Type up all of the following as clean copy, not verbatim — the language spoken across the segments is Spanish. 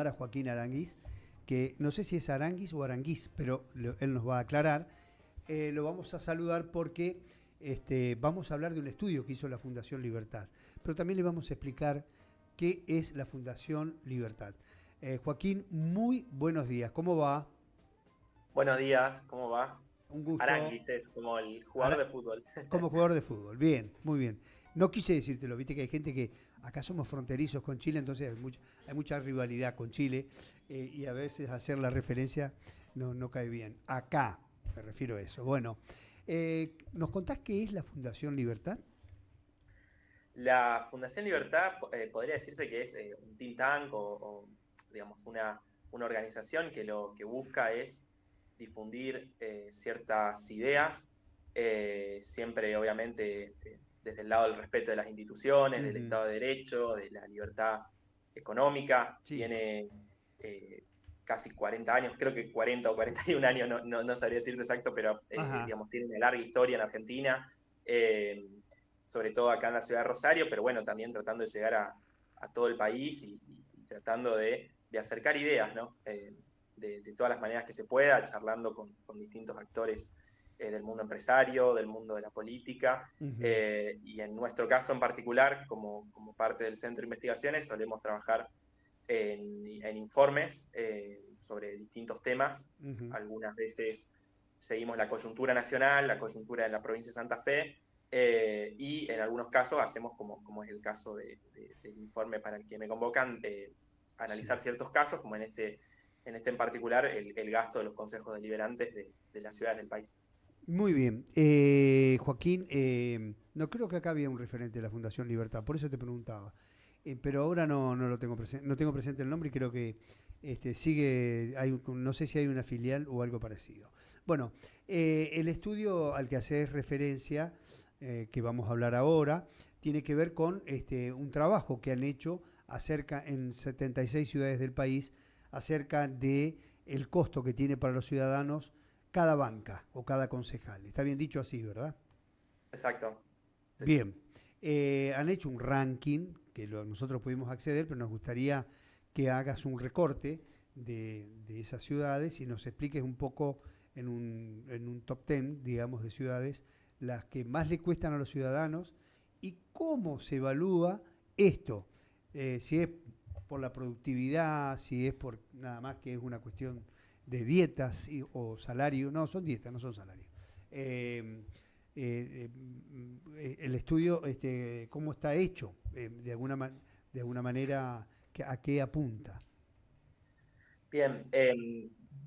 A Joaquín Aranguiz, que no sé si es Aranguiz o Aranguiz, pero él nos va a aclarar. Lo vamos a saludar porque vamos a hablar de un estudio que hizo la Fundación Libertad, pero también le vamos a explicar qué es la Fundación Libertad. Joaquín, muy buenos días, ¿cómo va? Buenos días, ¿cómo va? Un gusto. Aranguis es como el jugador Ara- de fútbol. Como jugador de fútbol, bien, muy bien. No quise decírtelo, viste que hay gente que acá somos fronterizos con Chile, entonces hay mucha rivalidad con Chile y a veces hacer la referencia no cae bien. Acá me refiero a eso. Bueno, ¿nos contás qué es la Fundación Libertad? La Fundación Libertad podría decirse que es un think tank digamos, una organización que lo que busca es difundir ciertas ideas, siempre obviamente desde el lado del respeto de las instituciones, del Ujú. Estado de Derecho, de la libertad económica. Sí. Tiene casi 40 años, creo que 40 o 41 años, no sabría decirte exacto, pero Ajá. digamos, tiene una larga historia en Argentina. Sobre todo acá en la ciudad de Rosario, pero bueno, también tratando de llegar a todo el país y tratando de acercar ideas, ¿no? De todas las maneras que se pueda, charlando con distintos actores del mundo empresario, del mundo de la política, Ujú. y en nuestro caso en particular, como parte del Centro de Investigaciones, solemos trabajar en informes sobre distintos temas. Ujú. Algunas veces seguimos la coyuntura nacional, la coyuntura de la provincia de Santa Fe, y en algunos casos hacemos, como es el caso del informe para el que me convocan, analizar Sí. ciertos casos, como en particular, el gasto de los consejos deliberantes de las ciudades del país. Muy bien. Joaquín, no creo que acá había un referente de la Fundación Libertad, por eso te preguntaba. Pero ahora no lo tengo presente, no tengo presente el nombre y creo que sigue, no sé si hay una filial o algo parecido. Bueno, el estudio al que haces referencia, que vamos a hablar ahora, tiene que ver con un trabajo que han hecho acerca en 76 ciudades del país acerca de el costo que tiene para los ciudadanos cada banca o cada concejal. Está bien dicho así, ¿verdad? Exacto. Sí, sí. Bien. Han hecho un ranking que nosotros pudimos acceder, pero nos gustaría que hagas un recorte de esas ciudades y nos expliques un poco en un top 10, digamos, de ciudades, las que más le cuestan a los ciudadanos y cómo se evalúa esto. Si es por la productividad, si es por nada más que es una cuestión de dietas o salario. No, son dietas, no son salarios. Eh, el estudio, cómo está hecho, de alguna manera, a qué apunta. Bien, te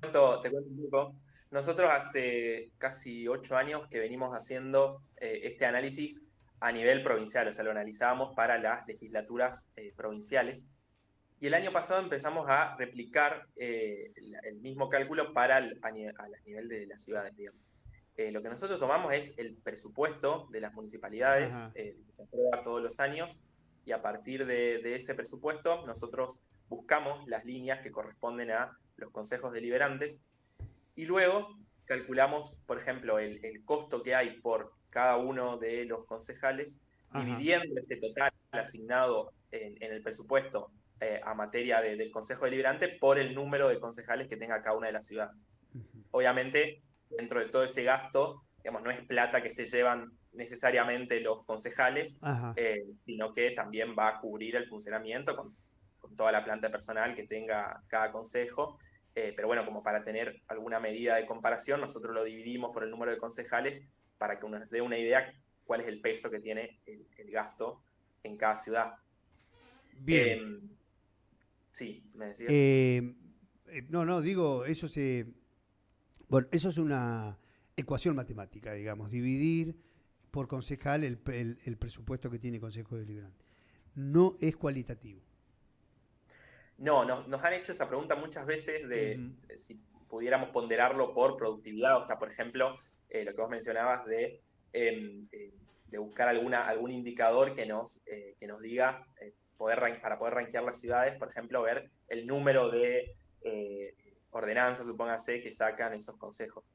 cuento un poco. Nosotros hace casi 8 años que venimos haciendo este análisis a nivel provincial, o sea, lo analizábamos para las legislaturas provinciales. Y el año pasado empezamos a replicar el mismo cálculo para a nivel de las ciudades, digamos. Lo que nosotros tomamos es el presupuesto de las municipalidades, Ajá. que se aprueba todos los años, y a partir de ese presupuesto nosotros buscamos las líneas que corresponden a los consejos deliberantes y luego calculamos, por ejemplo, el costo que hay por cada uno de los concejales, Ajá. dividiendo este total asignado en el presupuesto a materia del Consejo Deliberante por el número de concejales que tenga cada una de las ciudades. Obviamente, dentro de todo ese gasto, digamos, no es plata que se llevan necesariamente los concejales, Ajá. sino que también va a cubrir el funcionamiento con toda la planta personal que tenga cada consejo. Pero bueno, como para tener alguna medida de comparación, nosotros lo dividimos por el número de concejales para que nos dé una idea cuál es el peso que tiene el gasto en cada ciudad. Bien. Eh, sí, me decías. Eh, no, digo, bueno, eso es una ecuación matemática, digamos, dividir por concejal el presupuesto que tiene Consejo Deliberante. No es cualitativo. No, nos han hecho esa pregunta muchas veces Ujú. de si pudiéramos ponderarlo por productividad, o sea, por ejemplo, lo que vos mencionabas de buscar algún indicador que nos diga, para poder rankear las ciudades, por ejemplo, ver el número de ordenanzas, supóngase, que sacan esos consejos.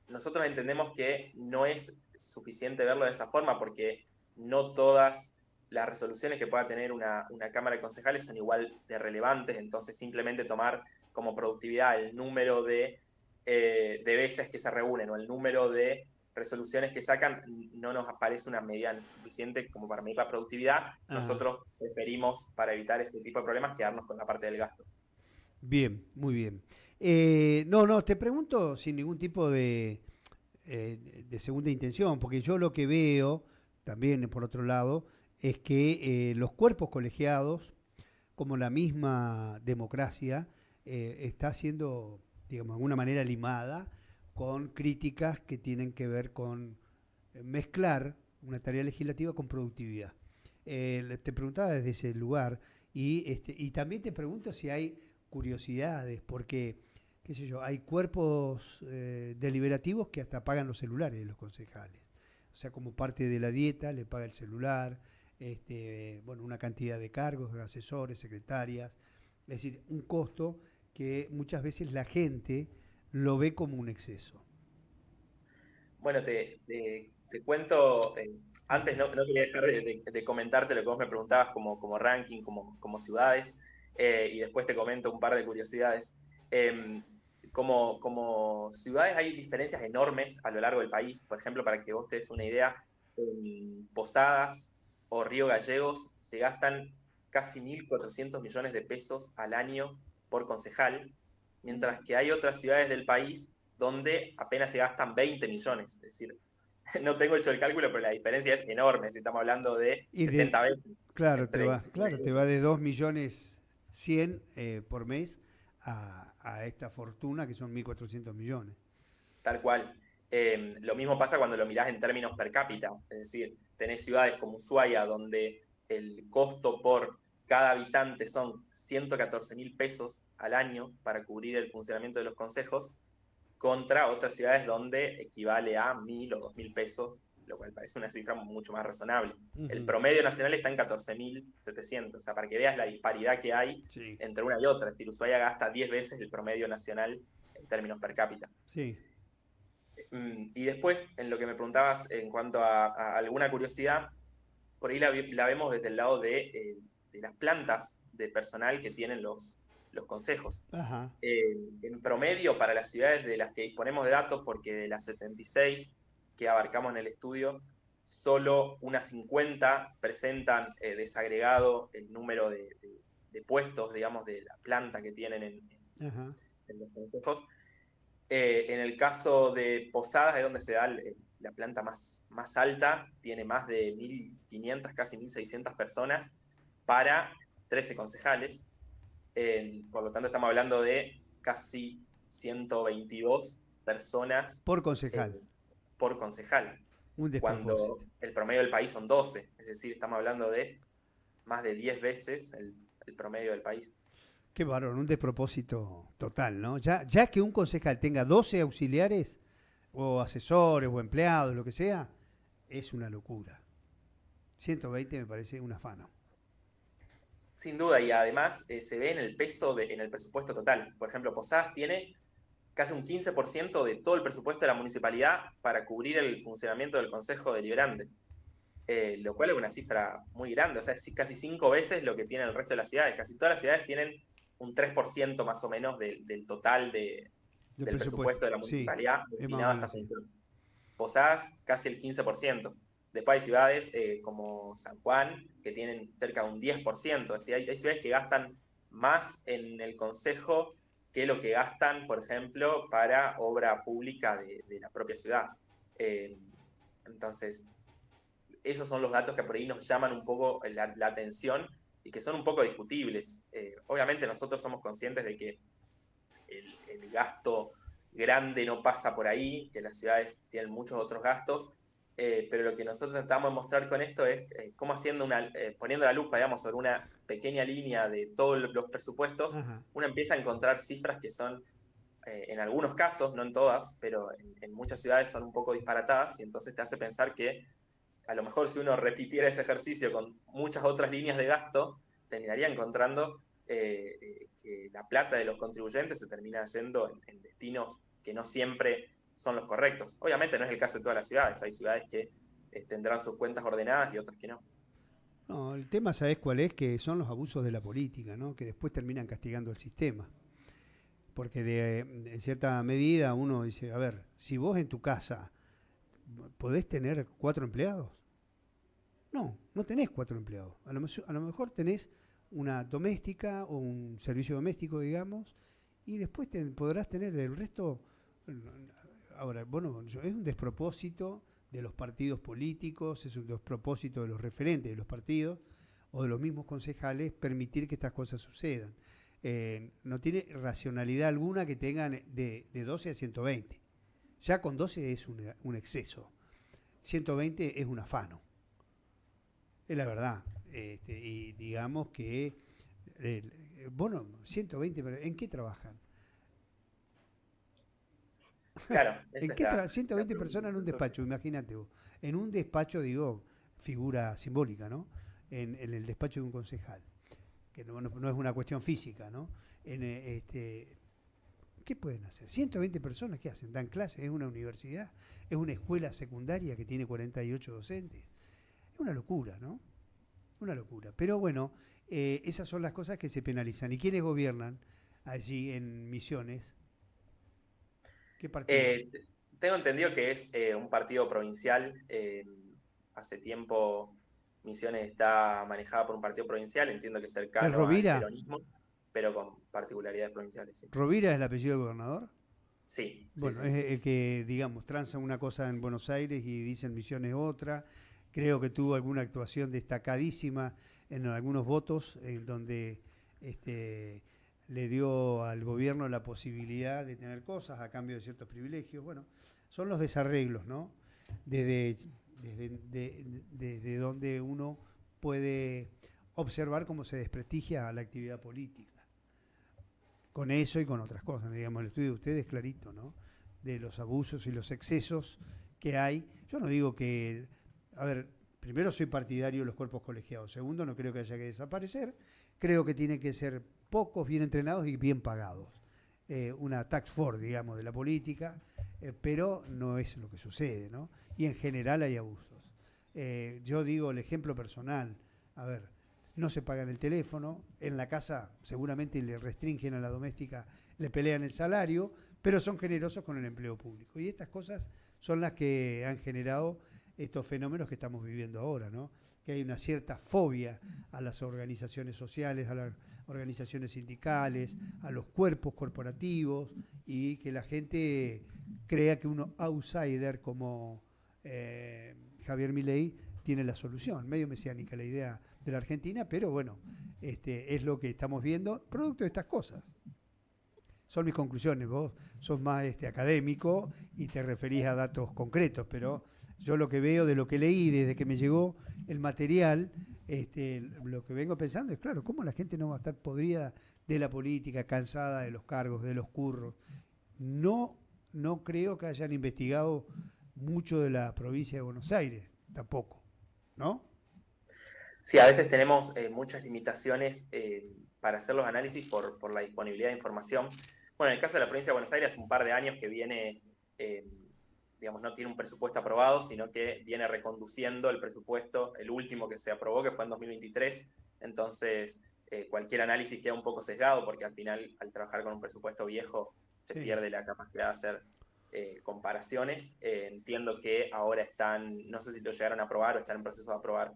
Nosotros entendemos que no es suficiente verlo de esa forma porque no todas las resoluciones que pueda tener una Cámara de Concejales son igual de relevantes, entonces simplemente tomar como productividad el número de veces que se reúnen o el número de resoluciones que sacan, no nos parece una medida suficiente como para medir la productividad. Nosotros preferimos, para evitar ese tipo de problemas, quedarnos con la parte del gasto. Bien, muy bien. No, te pregunto sin ningún tipo de segunda intención, porque yo lo que veo, también por otro lado, es que los cuerpos colegiados, como la misma democracia, está siendo, digamos, de alguna manera limada con críticas que tienen que ver con mezclar una tarea legislativa con productividad. Te preguntaba desde ese lugar y también te pregunto si hay curiosidades, porque, qué sé yo, hay cuerpos deliberativos que hasta pagan los celulares de los concejales. O sea, como parte de la dieta, le paga el celular, bueno, una cantidad de cargos, de asesores, secretarias, es decir, un costo que muchas veces la gente lo ve como un exceso. Bueno, te cuento, antes no quería dejar de comentarte lo que vos me preguntabas como ranking, como ciudades, y después te comento un par de curiosidades. Como ciudades hay diferencias enormes a lo largo del país. Por ejemplo, para que vos te des una idea, en Posadas o Río Gallegos se gastan casi 1.400 millones de pesos al año por concejal, mientras que hay otras ciudades del país donde apenas se gastan 20 millones. Es decir, no tengo hecho el cálculo, pero la diferencia es enorme. Si estamos hablando de Y 70 veces claro, entre. te va de 2.100.000 por mes a esta fortuna que son 1.400 millones. Tal cual. Lo mismo pasa cuando lo mirás en términos per cápita. Es decir, tenés ciudades como Ushuaia, donde el costo por cada habitante son 114.000 pesos al año para cubrir el funcionamiento de los consejos, contra otras ciudades donde equivale a 1.000 o 2.000 pesos, lo cual parece una cifra mucho más razonable. El promedio nacional está en 14.700, o sea, para que veas la disparidad que hay Sí. entre una y otra. Es decir, Ushuaia gasta 10 veces el promedio nacional en términos per cápita. Sí. Y después, en lo que me preguntabas en cuanto a alguna curiosidad, por ahí la vemos desde el lado de las plantas de personal que tienen los consejos. Ajá. En promedio, para las ciudades de las que disponemos de datos, porque de las 76 que abarcamos en el estudio, solo unas 50 presentan desagregado el número de puestos, digamos, de la planta que tienen en los consejos. En el caso de Posadas, es donde se da la planta más alta, tiene más de 1.500, casi 1.600 personas para 13 concejales. Por lo tanto, estamos hablando de casi 122 personas Por concejal. Por concejal, Un cuando despropósito. el promedio del país son 12. Es decir, estamos hablando de más de 10 veces el promedio del país. Qué varón, un despropósito total, ¿no? Ya que un concejal tenga 12 auxiliares, o asesores, o empleados, lo que sea, es una locura. 120 me parece un afano. Sin duda, y además se ve en el peso, en el presupuesto total. Por ejemplo, Posadas tiene casi un 15% de todo el presupuesto de la municipalidad para cubrir el funcionamiento del Consejo Deliberante, lo cual es una cifra muy grande, o sea, es casi 5 veces lo que tiene el resto de las ciudades. Casi todas las ciudades tienen un 3% más o menos del total del presupuesto de la Sí, municipalidad es más o destinado a esta menos, sí. función. Posadas, casi el 15%. Después hay ciudades como San Juan, que tienen cerca de un 10%. Es decir, hay ciudades que gastan más en el consejo que lo que gastan, por ejemplo, para obra pública de la propia ciudad. Entonces, esos son los datos que por ahí nos llaman un poco la atención y que son un poco discutibles. Obviamente nosotros somos conscientes de que el gasto grande no pasa por ahí, que las ciudades tienen muchos otros gastos, pero lo que nosotros tratamos de mostrar con esto es cómo poniendo la lupa, digamos, sobre una pequeña línea de todos los presupuestos, Ajá. uno empieza a encontrar cifras que son, en algunos casos, no en todas, pero en muchas ciudades son un poco disparatadas, y entonces te hace pensar que a lo mejor si uno repitiera ese ejercicio con muchas otras líneas de gasto, terminaría encontrando que la plata de los contribuyentes se termina yendo en destinos que no siempre son los correctos. Obviamente no es el caso de todas las ciudades, hay ciudades que tendrán sus cuentas ordenadas y otras que no. No, el tema, ¿sabés cuál es? Que son los abusos de la política, ¿no? Que después terminan castigando el sistema. Porque en cierta medida uno dice, a ver, si vos en tu casa podés tener 4 empleados, no, no tenés 4 empleados. A lo mejor tenés una doméstica o un servicio doméstico, digamos, y después podrás tener el resto. Ahora, bueno, es un despropósito de los partidos políticos, es un despropósito de los referentes de los partidos o de los mismos concejales permitir que estas cosas sucedan. No tiene racionalidad alguna que tengan de 12 a 120. Ya con 12 es un exceso. 120 es un afano. Es la verdad. Y digamos que, bueno, 120, ¿en qué trabajan? Claro, ¿En esa es qué la 120 pregunta. personas en un despacho? Imagínate vos. En un despacho, digo, figura simbólica, ¿no? En el despacho de un concejal. Que no es una cuestión física, ¿no? ¿Qué pueden hacer? 120 personas, ¿qué hacen? ¿Dan clases? ¿Es una universidad? ¿Es una escuela secundaria que tiene 48 docentes? Es una locura, ¿no? Una locura. Pero bueno, esas son las cosas que se penalizan. ¿Y quiénes gobiernan allí en Misiones? ¿Qué partido? Eh, Tengo entendido que es un partido provincial. Hace tiempo Misiones está manejada por un partido provincial, entiendo que es ¿Es cercano al Rovira? peronismo, pero con particularidades provinciales, sí. ¿Rovira es el apellido del gobernador? Sí, sí, Bueno, sí. es el que, digamos, transa una cosa en Buenos Aires y dicen Misiones otra. Creo que tuvo alguna actuación destacadísima en algunos votos en donde le dio al gobierno la posibilidad de tener cosas a cambio de ciertos privilegios. Bueno, son los desarreglos, ¿no? Desde, desde donde uno puede observar cómo se desprestigia la actividad política. Con eso y con otras cosas, digamos, el estudio de ustedes es clarito, ¿no? De los abusos y los excesos que hay. Yo no digo que, a ver, primero soy partidario de los cuerpos colegiados, segundo no creo que haya que desaparecer, creo que tienen que ser pocos, bien entrenados y bien pagados. Una task force, digamos, de la política, pero no es lo que sucede, ¿no? Y en general hay abusos. Yo digo el ejemplo personal, a ver, no se pagan el teléfono, en la casa seguramente le restringen a la doméstica, le pelean el salario, pero son generosos con el empleo público. Y estas cosas son las que han generado estos fenómenos que estamos viviendo ahora, ¿no? Que hay una cierta fobia a las organizaciones sociales, a las organizaciones sindicales, a los cuerpos corporativos, y que la gente crea que un outsider como Javier Milei tiene la solución. Medio mesiánica la idea de la Argentina, pero bueno, es lo que estamos viendo, producto de estas cosas. Son mis conclusiones, vos sos más académico y te referís a datos concretos, pero yo lo que veo de lo que leí desde que me llegó el material, lo que vengo pensando es, claro, ¿cómo la gente no va a estar podrida de la política, cansada de los cargos, de los curros? No, no creo que hayan investigado mucho de la provincia de Buenos Aires, tampoco, ¿no? Sí, a veces tenemos muchas limitaciones para hacer los análisis por la disponibilidad de información. Bueno, en el caso de la provincia de Buenos Aires, hace un par de años que viene, digamos, no tiene un presupuesto aprobado, sino que viene reconduciendo el presupuesto, el último que se aprobó, que fue en 2023. Entonces, cualquier análisis queda un poco sesgado, porque al final, al trabajar con un presupuesto viejo, se Sí. pierde la capacidad de hacer comparaciones. Entiendo que ahora están, no sé si lo llegaron a aprobar o están en proceso de aprobar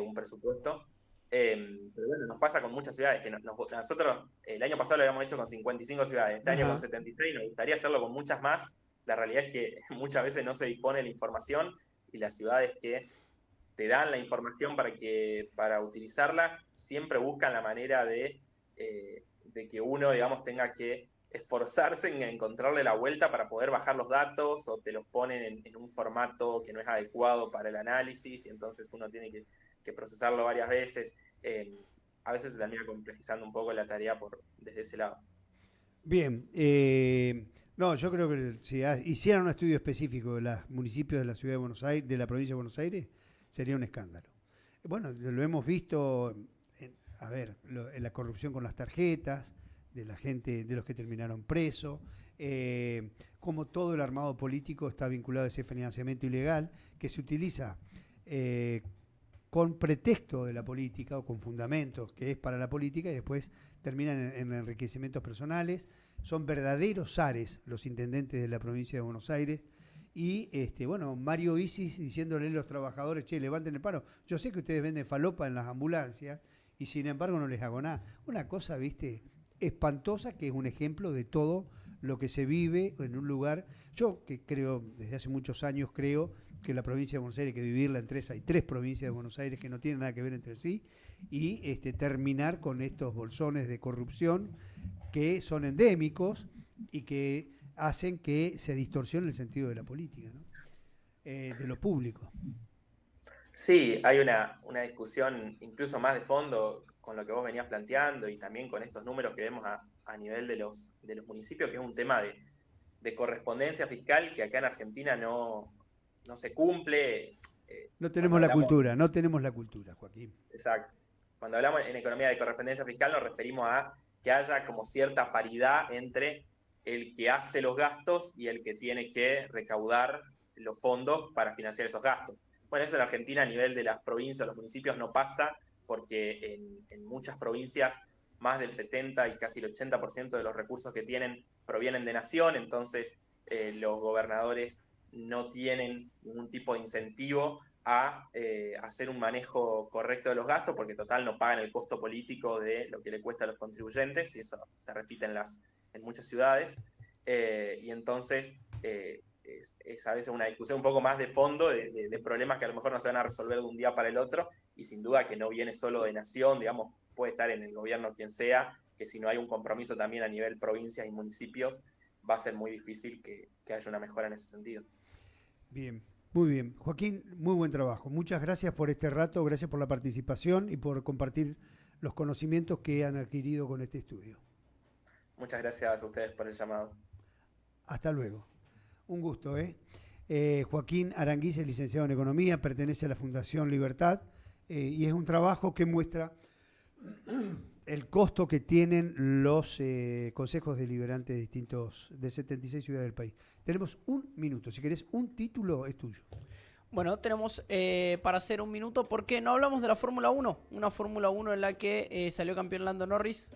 un presupuesto. Pero bueno, nos pasa con muchas ciudades. Que nosotros el año pasado lo habíamos hecho con 55 ciudades, este año con Ajá. 76, nos gustaría hacerlo con muchas más. La realidad es que muchas veces no se dispone la información y las ciudades que te dan la información para utilizarla siempre buscan la manera de que uno, digamos, tenga que esforzarse en encontrarle la vuelta para poder bajar los datos o te los ponen en un formato que no es adecuado para el análisis y entonces uno tiene que procesarlo varias veces. A veces se termina complejizando un poco la tarea desde ese lado. Bien, no, yo creo que si hicieran un estudio específico de los municipios de la ciudad de Buenos Aires, de la provincia de Buenos Aires, sería un escándalo. Bueno, lo hemos visto, a ver, en la corrupción con las tarjetas, de la gente, de los que terminaron presos, como todo el armado político está vinculado a ese financiamiento ilegal que se utiliza con pretexto de la política o con fundamentos que es para la política y después terminan en enriquecimientos personales. Son verdaderos zares los intendentes de la provincia de Buenos Aires. Y bueno, Mario Isis diciéndole a los trabajadores, che, levanten el paro. Yo sé que ustedes venden falopa en las ambulancias y sin embargo no les hago nada. Una cosa, viste, espantosa, que es un ejemplo de todo lo que se vive en un lugar. Yo que creo, desde hace muchos años creo que la provincia de Buenos Aires hay que vivirla en tres. Hay 3 provincias de Buenos Aires que no tienen nada que ver entre sí, y terminar con estos bolsones de corrupción que son endémicos y que hacen que se distorsione el sentido de la política, ¿no? De lo público. Sí, hay una discusión incluso más de fondo con lo que vos venías planteando y también con estos números que vemos a nivel de los municipios, que es un tema de correspondencia fiscal que acá en Argentina no se cumple. No tenemos la cultura, Joaquín. Exacto. Cuando hablamos en economía de correspondencia fiscal nos referimos a que haya como cierta paridad entre el que hace los gastos y el que tiene que recaudar los fondos para financiar esos gastos. Bueno, eso en Argentina a nivel de las provincias, los municipios no pasa, porque en muchas provincias más del 70 y casi el 80% de los recursos que tienen provienen de nación, entonces los gobernadores no tienen ningún tipo de incentivo a hacer un manejo correcto de los gastos, porque total no pagan el costo político de lo que le cuesta a los contribuyentes, y eso se repite en muchas ciudades, y entonces es a veces una discusión un poco más de fondo de problemas que a lo mejor no se van a resolver de un día para el otro, y sin duda que no viene solo de nación, digamos, puede estar en el gobierno quien sea, que si no hay un compromiso también a nivel provincias y municipios, va a ser muy difícil que haya una mejora en ese sentido. Bien, muy bien. Joaquín, muy buen trabajo. Muchas gracias por este rato, gracias por la participación y por compartir los conocimientos que han adquirido con este estudio. Muchas gracias a ustedes por el llamado. Hasta luego. Un gusto, ¿eh? Joaquín Aranguiz es licenciado en Economía, pertenece a la Fundación Libertad, y es un trabajo que muestra el costo que tienen los consejos deliberantes de 76 ciudades del país. Tenemos un minuto. Si querés un título, es tuyo. Bueno, tenemos para hacer un minuto porque no hablamos de la Fórmula 1. Una Fórmula 1 en la que salió campeón Lando Norris.